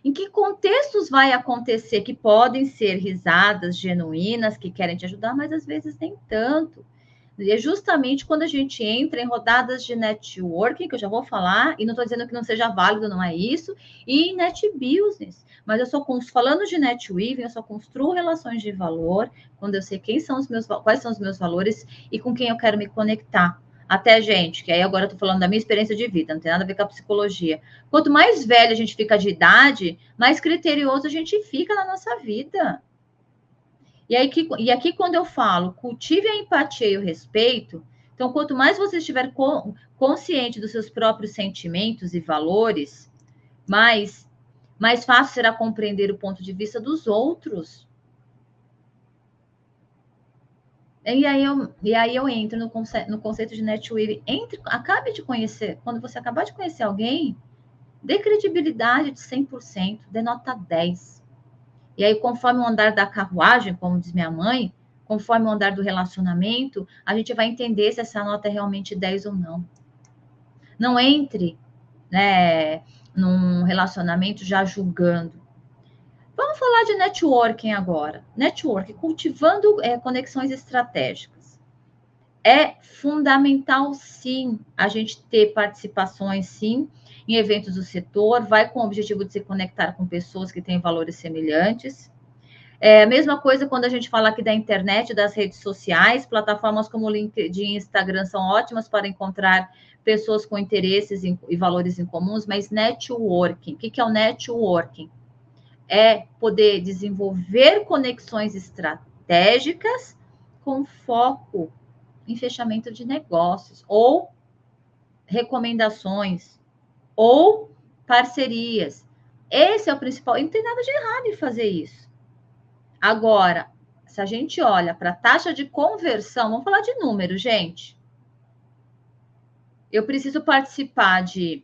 em que contextos vai acontecer que podem ser risadas genuínas, que querem te ajudar, mas às vezes nem tanto. E é justamente quando a gente entra em rodadas de networking, que eu já vou falar, e não estou dizendo que não seja válido, não é isso, e net business. Mas falando de netweaving, eu só construo relações de valor quando eu sei quais são os meus valores e com quem eu quero me conectar. Até, gente, que aí agora eu tô falando da minha experiência de vida, não tem nada a ver com a psicologia. Quanto mais velho a gente fica de idade, mais criterioso a gente fica na nossa vida. E aqui, quando eu falo, cultive a empatia e o respeito, então, quanto mais você estiver consciente dos seus próprios sentimentos e valores, mais fácil será compreender o ponto de vista dos outros. E aí eu entro no conceito de netweaving. Acabe de conhecer, quando você acabar de conhecer alguém, dê credibilidade de 100%, dê nota 10. E aí, conforme o andar da carruagem, como diz minha mãe, conforme o andar do relacionamento, a gente vai entender se essa nota é realmente 10 ou não. Não entre, né, num relacionamento já julgando. Vamos falar de networking agora. Networking, cultivando conexões estratégicas. É fundamental, sim, a gente ter participações, sim, em eventos do setor, vai com o objetivo de se conectar com pessoas que têm valores semelhantes. É a mesma coisa quando a gente fala aqui da internet, das redes sociais, plataformas como o LinkedIn e Instagram são ótimas para encontrar pessoas com interesses e valores em comuns, mas networking, o que é o networking? É poder desenvolver conexões estratégicas com foco em fechamento de negócios, ou recomendações, ou parcerias. Esse é o principal, e não tem nada de errado em fazer isso. Agora, se a gente olha para a taxa de conversão, vamos falar de número, gente. Eu preciso participar de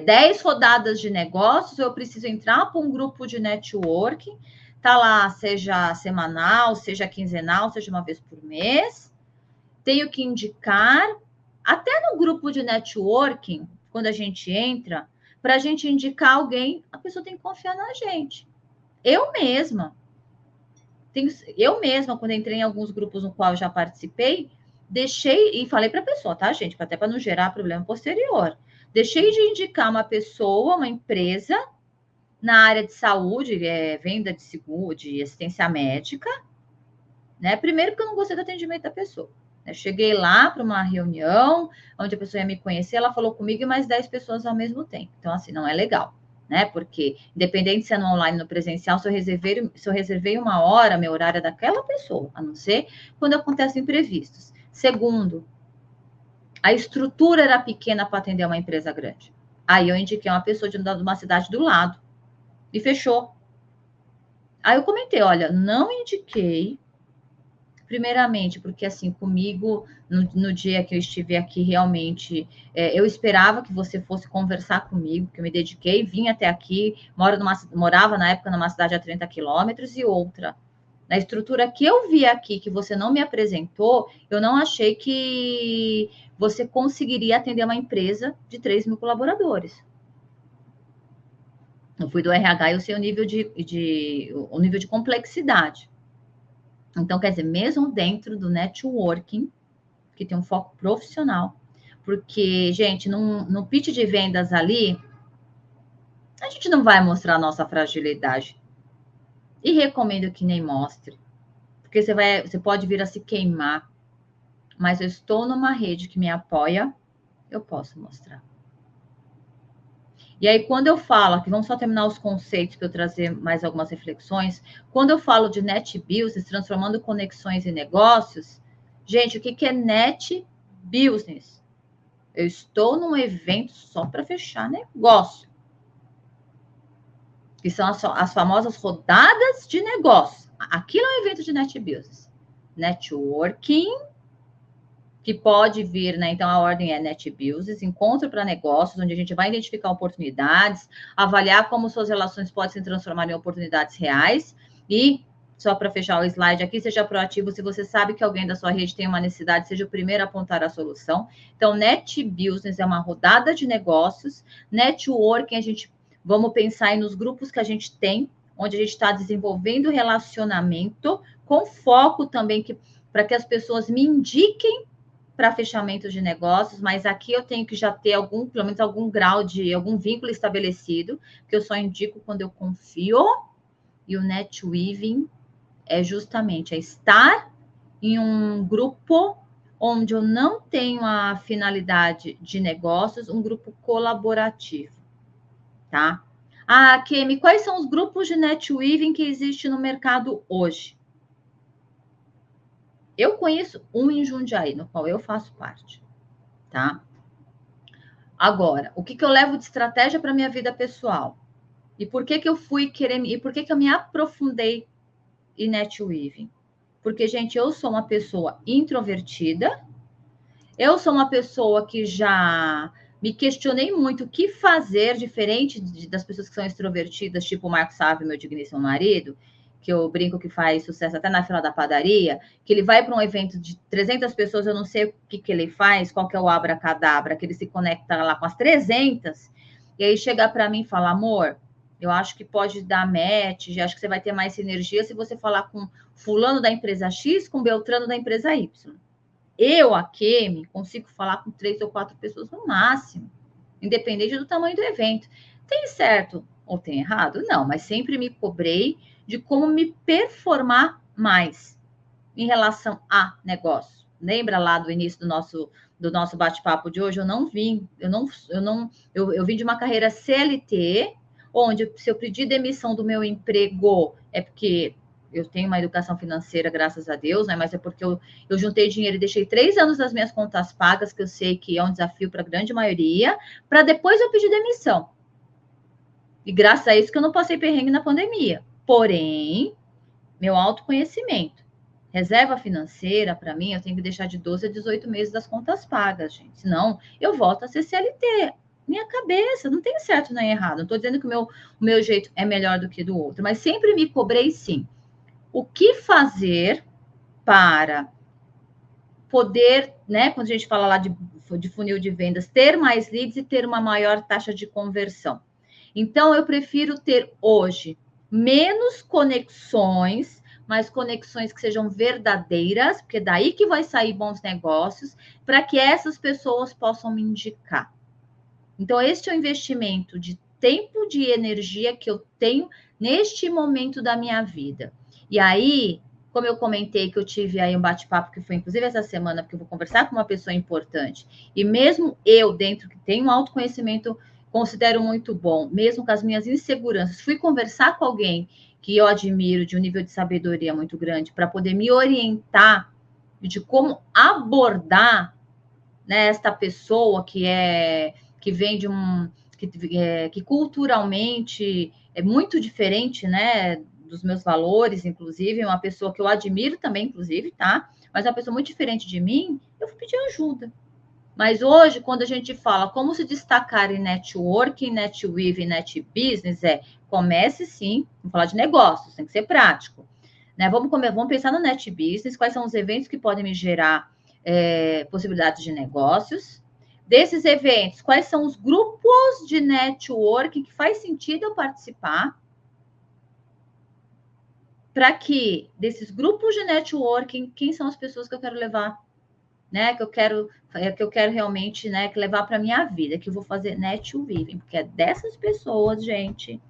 10 rodadas de negócios, eu preciso entrar para um grupo de networking, tá lá, seja semanal, seja quinzenal, seja uma vez por mês. Tenho que indicar, até no grupo de networking, quando a gente entra, para a gente indicar alguém, a pessoa tem que confiar na gente. Eu mesma, quando entrei em alguns grupos no qual eu já participei, deixei e falei para a pessoa, tá, gente? Até para não gerar problema posterior. Deixei de indicar uma pessoa, uma empresa, na área de saúde, venda de seguro, de assistência médica, né? Primeiro, porque eu não gostei do atendimento da pessoa. Eu cheguei lá para uma reunião, onde a pessoa ia me conhecer, ela falou comigo e mais 10 pessoas ao mesmo tempo. Então, assim, não é legal, né? Porque, independente se é no online ou no presencial, se eu reservei uma hora, meu horário é daquela pessoa, a não ser quando acontecem imprevistos. Segundo, a estrutura era pequena para atender uma empresa grande. Aí eu indiquei uma pessoa de uma cidade do lado e fechou. Aí eu comentei, olha, não indiquei, primeiramente, porque assim, comigo, no dia que eu estive aqui, realmente, eu esperava que você fosse conversar comigo, que eu me dediquei, vim até aqui, morava na época numa cidade a 30 quilômetros, e outra, na estrutura que eu vi aqui, que você não me apresentou, eu não achei que você conseguiria atender uma empresa de 3 mil colaboradores. Eu fui do RH e eu sei o nível de complexidade. Então, quer dizer, mesmo dentro do networking, que tem um foco profissional, porque, gente, no pitch de vendas ali, a gente não vai mostrar a nossa fragilidade. E recomendo que nem mostre, porque você pode vir a se queimar, mas eu estou numa rede que me apoia, eu posso mostrar. E aí, quando eu falo, aqui vamos só terminar os conceitos para eu trazer mais algumas reflexões. Quando eu falo de net business, transformando conexões em negócios, gente, o que é net business? Eu estou num evento só para fechar negócio. Que são as famosas rodadas de negócio. Aquilo é um evento de net business. Networking, que pode vir, né? Então, a ordem é net business, encontro para negócios, onde a gente vai identificar oportunidades, avaliar como suas relações podem se transformar em oportunidades reais. E, só para fechar o slide aqui, seja proativo. Se você sabe que alguém da sua rede tem uma necessidade, seja o primeiro a apontar a solução. Então, net business é uma rodada de negócios. Networking, vamos pensar aí nos grupos que a gente tem, onde a gente está desenvolvendo relacionamento, com foco também para que as pessoas me indiquem para fechamento de negócios, mas aqui eu tenho que já ter pelo menos algum grau de algum vínculo estabelecido, que eu só indico quando eu confio. E o netweaving é justamente estar em um grupo onde eu não tenho a finalidade de negócios, um grupo colaborativo, tá? Ah, Kemi, quais são os grupos de netweaving que existem no mercado hoje? Eu conheço um em Jundiaí, no qual eu faço parte, tá? Agora, o que eu levo de estratégia para minha vida pessoal? E por que eu fui querer... E por que eu me aprofundei em netweaving? Porque, gente, eu sou uma pessoa introvertida, eu sou uma pessoa que já me questionei muito o que fazer diferente das pessoas que são extrovertidas, tipo o Marco Sávio, meu digníssimo marido, que eu brinco que faz sucesso até na fila da padaria, que ele vai para um evento de 300 pessoas, eu não sei o que ele faz, qual que é o abracadabra, que ele se conecta lá com as 300, e aí chega para mim e fala, amor, eu acho que pode dar match, acho que você vai ter mais sinergia se você falar com fulano da empresa X, com Beltrano da empresa Y. Eu, a Kemi, consigo falar com 3 ou 4 pessoas no máximo, independente do tamanho do evento. Tem certo ou tem errado? Não, mas sempre me cobrei de como me performar mais em relação a negócio. Lembra lá do início do nosso bate-papo de hoje? Eu vim de uma carreira CLT, onde se eu pedir demissão do meu emprego é porque eu tenho uma educação financeira, graças a Deus, né? Mas é porque eu juntei dinheiro e deixei 3 anos das minhas contas pagas, que eu sei que é um desafio para a grande maioria, para depois eu pedir demissão. E graças a isso que eu não passei perrengue na pandemia. Porém, meu autoconhecimento. Reserva financeira, para mim, eu tenho que deixar de 12 a 18 meses das contas pagas, gente. Senão, eu volto a ser CLT. Minha cabeça, não tem certo nem errado. Não estou dizendo que o meu jeito é melhor do que do outro, mas sempre me cobrei, sim. O que fazer para poder, né, quando a gente fala lá de funil de vendas, ter mais leads e ter uma maior taxa de conversão. Então, eu prefiro ter hoje menos conexões, mas conexões que sejam verdadeiras, porque daí que vai sair bons negócios, para que essas pessoas possam me indicar. Então, este é o investimento de tempo, de energia que eu tenho neste momento da minha vida. E aí, como eu comentei que eu tive aí um bate-papo que foi inclusive essa semana, porque eu vou conversar com uma pessoa importante, e mesmo eu, dentro que tenho um autoconhecimento, considero muito bom, mesmo com as minhas inseguranças, fui conversar com alguém que eu admiro, de um nível de sabedoria muito grande, para poder me orientar de como abordar, né, esta pessoa que vem de que culturalmente é muito diferente, né, dos meus valores, inclusive, uma pessoa que eu admiro também, inclusive, tá? Mas é uma pessoa muito diferente de mim, eu vou pedir ajuda. Mas hoje, quando a gente fala como se destacar em networking, netweaving, netbusiness, comece sim, vamos falar de negócios, tem que ser prático. Né? Vamos pensar no netbusiness, quais são os eventos que podem me gerar possibilidades de negócios. Desses eventos, quais são os grupos de networking que faz sentido eu participar? Para que desses grupos de networking, quem são as pessoas que eu quero levar, né? Que eu quero realmente, né, levar para minha vida, que eu vou fazer netweaving, porque é dessas pessoas, gente,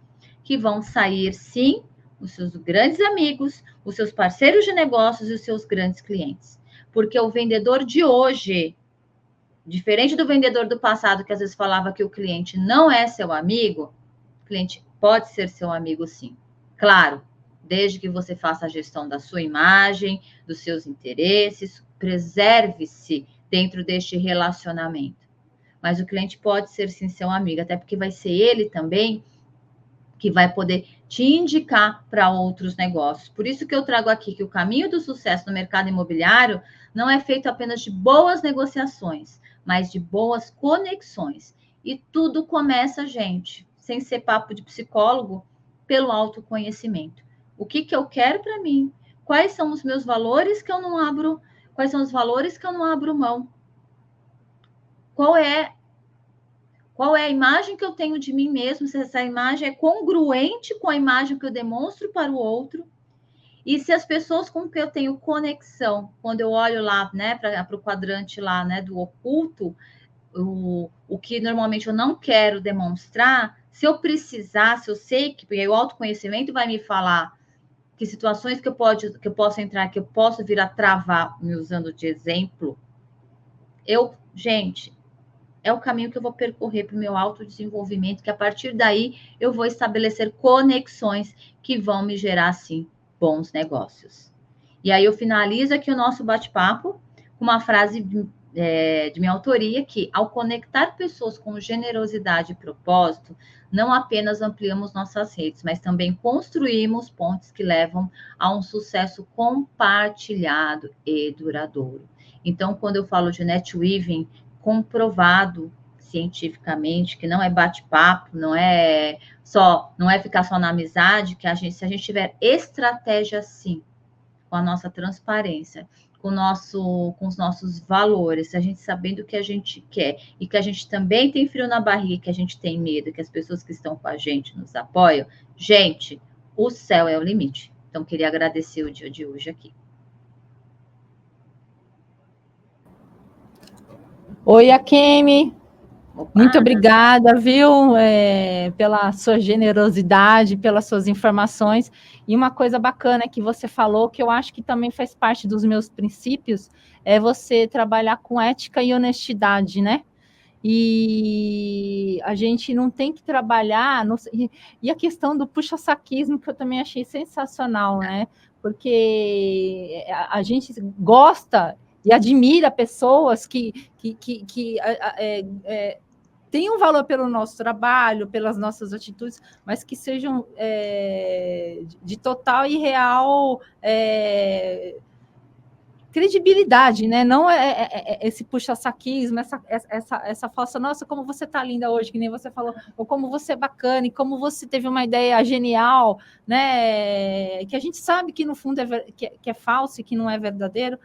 que vão sair, sim, os seus grandes amigos, os seus parceiros de negócios e os seus grandes clientes. Porque o vendedor de hoje, diferente do vendedor do passado, que às vezes falava que o cliente não é seu amigo, o cliente pode ser seu amigo, sim. Claro, desde que você faça a gestão da sua imagem, dos seus interesses, preserve-se dentro deste relacionamento. Mas o cliente pode ser, sim, seu amigo, até porque vai ser ele também que vai poder te indicar para outros negócios. Por isso que eu trago aqui que o caminho do sucesso no mercado imobiliário não é feito apenas de boas negociações, mas de boas conexões. E tudo começa, gente, sem ser papo de psicólogo, pelo autoconhecimento. O que eu quero para mim? Quais são os meus valores que eu não abro? Quais são os valores que eu não abro mão? Qual é a imagem que eu tenho de mim mesmo? Se essa imagem é congruente com a imagem que eu demonstro para o outro? E se as pessoas com que eu tenho conexão, quando eu olho lá, né, para o quadrante lá, né, do oculto, o que normalmente eu não quero demonstrar, se eu precisar, se eu sei que, porque o autoconhecimento vai me falar que situações que eu posso entrar, que eu posso vir a travar, me usando de exemplo, Gente, é o caminho que eu vou percorrer para o meu autodesenvolvimento, que a partir daí eu vou estabelecer conexões que vão me gerar, sim, bons negócios. E aí eu finalizo aqui o nosso bate-papo com uma frase de minha autoria, que ao conectar pessoas com generosidade e propósito, não apenas ampliamos nossas redes, mas também construímos pontes que levam a um sucesso compartilhado e duradouro. Então, quando eu falo de netweaving, comprovado cientificamente que não é bate-papo, não é ficar só na amizade, que se a gente tiver estratégia sim, com a nossa transparência, com os nossos valores, se a gente sabendo o que a gente quer e que a gente também tem frio na barriga, que a gente tem medo, que as pessoas que estão com a gente nos apoiam, gente, o céu é o limite. Então, queria agradecer o dia de hoje aqui. Oi, Akemi. Muito obrigada, viu, pela sua generosidade, pelas suas informações. E uma coisa bacana que você falou, que eu acho que também faz parte dos meus princípios, é você trabalhar com ética e honestidade, né? E a gente não tem que trabalhar... E a questão do puxa-saquismo, que eu também achei sensacional, né? Porque a gente gosta e admira pessoas que tenham valor pelo nosso trabalho, pelas nossas atitudes, mas que sejam de total e real credibilidade, né? Não esse puxa-saquismo, essa falsa, nossa, como você tá linda hoje, que nem você falou, ou como você é bacana, e como você teve uma ideia genial, né? Que a gente sabe que no fundo que é falso e que não é verdadeiro.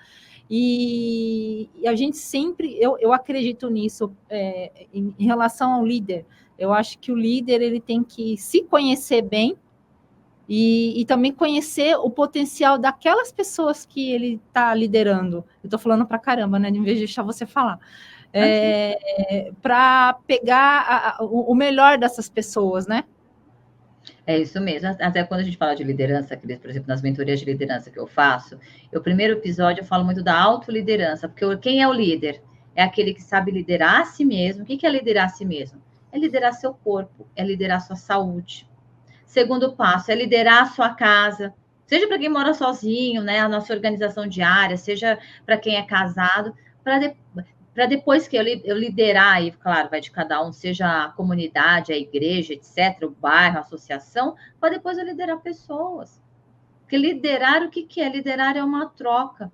E a gente sempre, eu acredito nisso, em relação ao líder. Eu acho que o líder ele tem que se conhecer bem e também conhecer o potencial daquelas pessoas que ele está liderando. Eu estou falando para caramba, né? Em vez de deixar você falar. Para pegar o melhor dessas pessoas, né? É isso mesmo. Até quando a gente fala de liderança, por exemplo, nas mentorias de liderança que eu faço, o primeiro episódio eu falo muito da autoliderança, porque quem é o líder? É aquele que sabe liderar a si mesmo. O que é liderar a si mesmo? É liderar seu corpo, é liderar sua saúde. Segundo passo, é liderar a sua casa, seja para quem mora sozinho, né, a nossa organização diária, seja para quem é casado, para depois que eu liderar, e claro, vai de cada um, seja a comunidade, a igreja, etc., o bairro, a associação, para depois eu liderar pessoas. Porque liderar, o que é? Liderar é uma troca.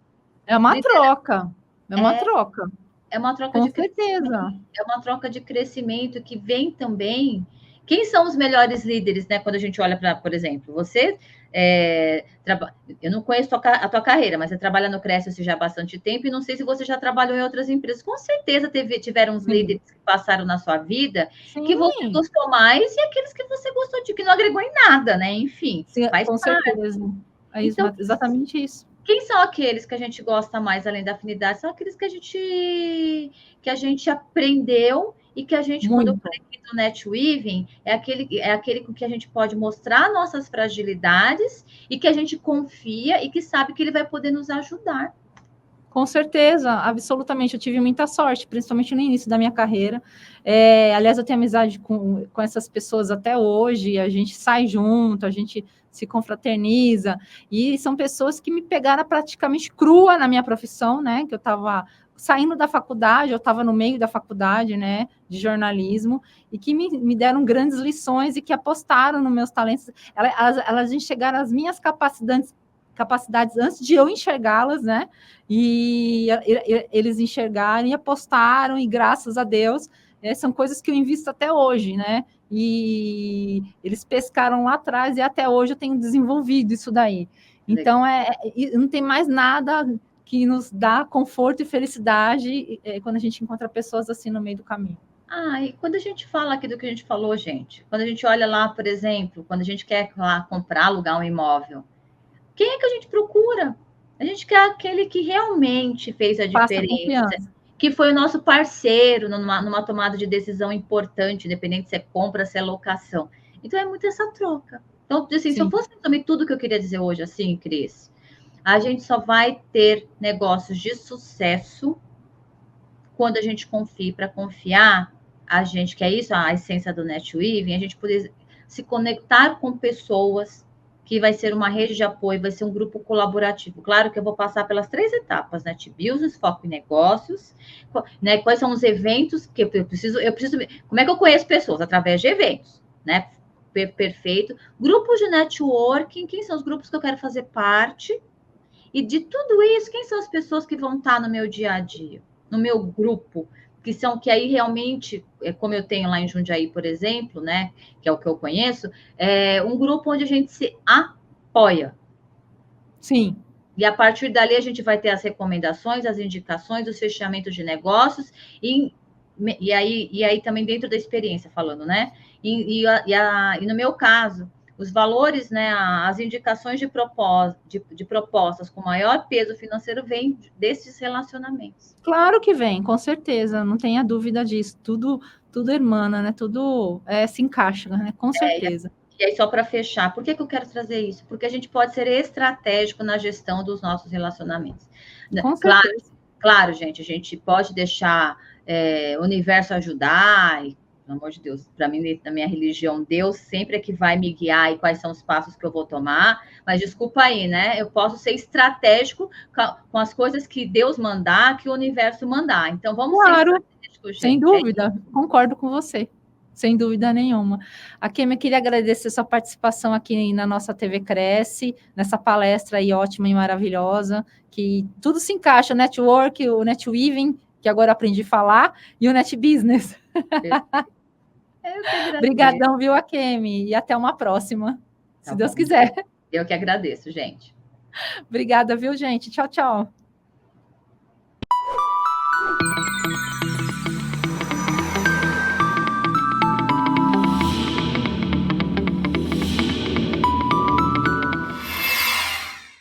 É uma troca. É uma troca. É uma troca de certeza. É uma troca de crescimento que vem também. Quem são os melhores líderes, né? Quando a gente olha para, por exemplo, você eu não conheço a tua carreira, mas você trabalha no Cresce já há bastante tempo e não sei se você já trabalhou em outras empresas. Com certeza tiveram uns líderes que passaram na sua vida que você gostou mais e aqueles que você gostou de que não agregou em nada, né? Enfim, sim, com certeza. Então, exatamente isso. Quem são aqueles que a gente gosta mais, além da afinidade? São aqueles que a gente aprendeu e que a gente, quando eu falei do netweaving, é aquele com que a gente pode mostrar nossas fragilidades e que a gente confia e que sabe que ele vai poder nos ajudar. Com certeza, absolutamente. Eu tive muita sorte, principalmente no início da minha carreira. Aliás, eu tenho amizade com essas pessoas até hoje, a gente sai junto, a gente se confraterniza, e são pessoas que me pegaram praticamente crua na minha profissão, né? Que eu estava saindo da faculdade, eu estava no meio da faculdade, né? De jornalismo, e que me deram grandes lições e que apostaram nos meus talentos. Elas enxergaram as minhas capacidades antes de eu enxergá-las, né? E eles enxergaram e apostaram, e graças a Deus, são coisas que eu invisto até hoje, né? E eles pescaram lá atrás e até hoje eu tenho desenvolvido isso daí. Então, não tem mais nada que nos dá conforto e felicidade quando a gente encontra pessoas assim no meio do caminho. E quando a gente fala aqui do que a gente falou, gente, quando a gente olha lá, por exemplo, quando a gente quer lá comprar, alugar um imóvel, quem é que a gente procura? A gente quer aquele que realmente fez a diferença, que foi o nosso parceiro numa tomada de decisão importante, independente se é compra, se é locação. Então, é muito essa troca. Então, assim, se eu fosse também tudo que eu queria dizer hoje, assim, Cris, a gente só vai ter negócios de sucesso quando a gente confia. Para confiar, a gente, que é isso, a essência do NetWeaving, a gente poder se conectar com pessoas, que vai ser uma rede de apoio, vai ser um grupo colaborativo. Claro que eu vou passar pelas 3 etapas, Net Business, foco em negócios, né? Quais são os eventos que eu preciso, como é que eu conheço pessoas? Através de eventos, né? Perfeito. Grupos de networking, quem são os grupos que eu quero fazer parte? E de tudo isso, quem são as pessoas que vão estar no meu dia a dia, no meu grupo, que aí realmente, como eu tenho lá em Jundiaí, por exemplo, né, que é o que eu conheço, é um grupo onde a gente se apoia. Sim. E a partir dali a gente vai ter as recomendações, as indicações, os fechamentos de negócios, e aí também dentro da experiência falando, né? E no meu caso, os valores, né, as indicações de propostas com maior peso financeiro vêm desses relacionamentos. Claro que vem, com certeza, não tenha dúvida disso. Tudo hermana, né? Tudo se encaixa, né? Com certeza. E aí, só para fechar, por que eu quero trazer isso? Porque a gente pode ser estratégico na gestão dos nossos relacionamentos. Com certeza. Claro, gente, a gente pode deixar o universo ajudar, e, pelo amor de Deus, para mim, na minha religião, Deus sempre é que vai me guiar e quais são os passos que eu vou tomar, mas desculpa aí, né? Eu posso ser estratégico com as coisas que Deus mandar, que o universo mandar. Então, vamos ser estratégico, gente. Sem dúvida, concordo com você. Sem dúvida nenhuma. Kemi, eu queria agradecer sua participação aqui na nossa TV Cresce, nessa palestra aí ótima e maravilhosa, que tudo se encaixa, o network, o netweaving, que agora aprendi a falar, e o net business. Obrigadão, viu, Kemi? E até uma próxima, se Deus quiser. Eu que agradeço, gente. Obrigada, viu, gente? Tchau, tchau.